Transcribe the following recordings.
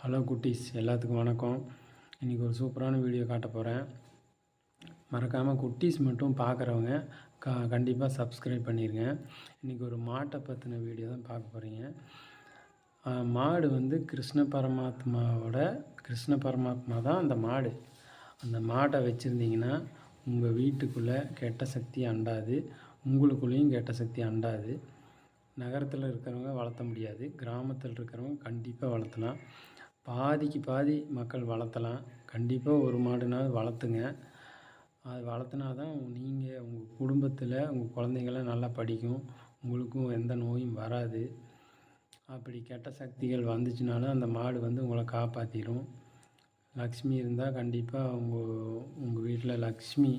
Hello குட்டீஸ், எல்லாத்துக்கும் வணக்கம். இன்றைக்கி ஒரு சூப்பரான வீடியோ காட்ட போகிறேன். மறக்காமல் குட்டீஸ் மட்டும் பார்க்குறவங்க கண்டிப்பாக சப்ஸ்கிரைப் பண்ணிடுங்க. இன்றைக்கி ஒரு மாட்டை பற்றின வீடியோ தான் பார்க்க போகிறீங்க. மாடு வந்து கிருஷ்ண பரமாத்மா தான் அந்த மாடு. அந்த மாட்டை வச்சுருந்தீங்கன்னா உங்கள் வீட்டுக்குள்ளே கெட்ட சக்தி அண்டாது, உங்களுக்குள்ளேயும் கெட்ட சக்தி அண்டாது. நகரத்தில் இருக்கிறவங்க வளர்த்த முடியாது, கிராமத்தில் இருக்கிறவங்க கண்டிப்பாக வளர்த்தலாம். பாதிக்கு பாதி மக்கள் வளர்த்தலாம். கண்டிப்பாக ஒரு மாடுனாவது வளர்த்துங்க. அது வளர்த்துனா தான் நீங்கள் உங்கள் குடும்பத்தில் உங்கள் குழந்தைங்களாம் நல்லா படிக்கும், உங்களுக்கும் எந்த நோயும் வராது. அப்படி கெட்ட சக்திகள் வந்துச்சுனாலும் அந்த மாடு வந்து உங்களை காப்பாற்றிடும். லக்ஷ்மி இருந்தால் கண்டிப்பாக உங்கள் வீட்டில் லக்ஷ்மி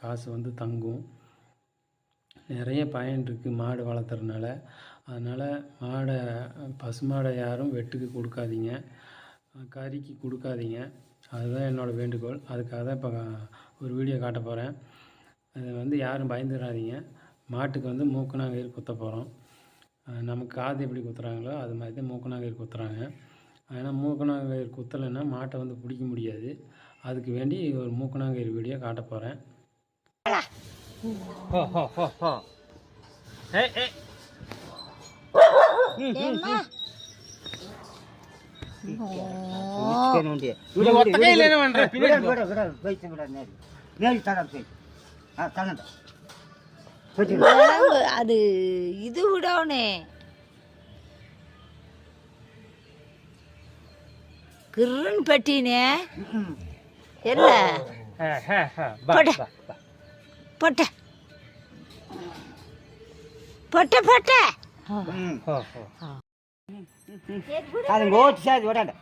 காசு வந்து தங்கும். நிறைய பயன் இருக்குது மாடு வளர்த்துறதுனால. அதனால் பசுமாடை யாரும் வெட்டுக்கு கொடுக்காதீங்க, கறிக்கு கொடுக்காதீங்க. அதுதான் என்னோடய வேண்டுகோள். அதுக்காக தான் இப்போ ஒரு வீடியோ காட்ட போகிறேன். அதை வந்து யாரும் பயந்துடாதீங்க. மாட்டுக்கு வந்து மூக்கணாங்கயிறு குத்த போகிறோம். நமக்கு காது எப்படி குத்துறாங்களோ அது மாதிரி தான் மூக்கணாங்கயிறு குத்துறாங்க. ஆனால் மூக்கணாங்கயிறு குத்தலைன்னா மாட்டை வந்து பிடிக்க முடியாது. அதுக்கு வேண்டி ஒரு மூக்கணாங்கயிறு வீடியோ காட்ட போகிறேன். அது இது விடவுனே கிருன்னு பெட்டினே இல்ல பொட்ட பொட்ட பொட்ட பொட்ட அது ஓட்டு சார் விடாண்ட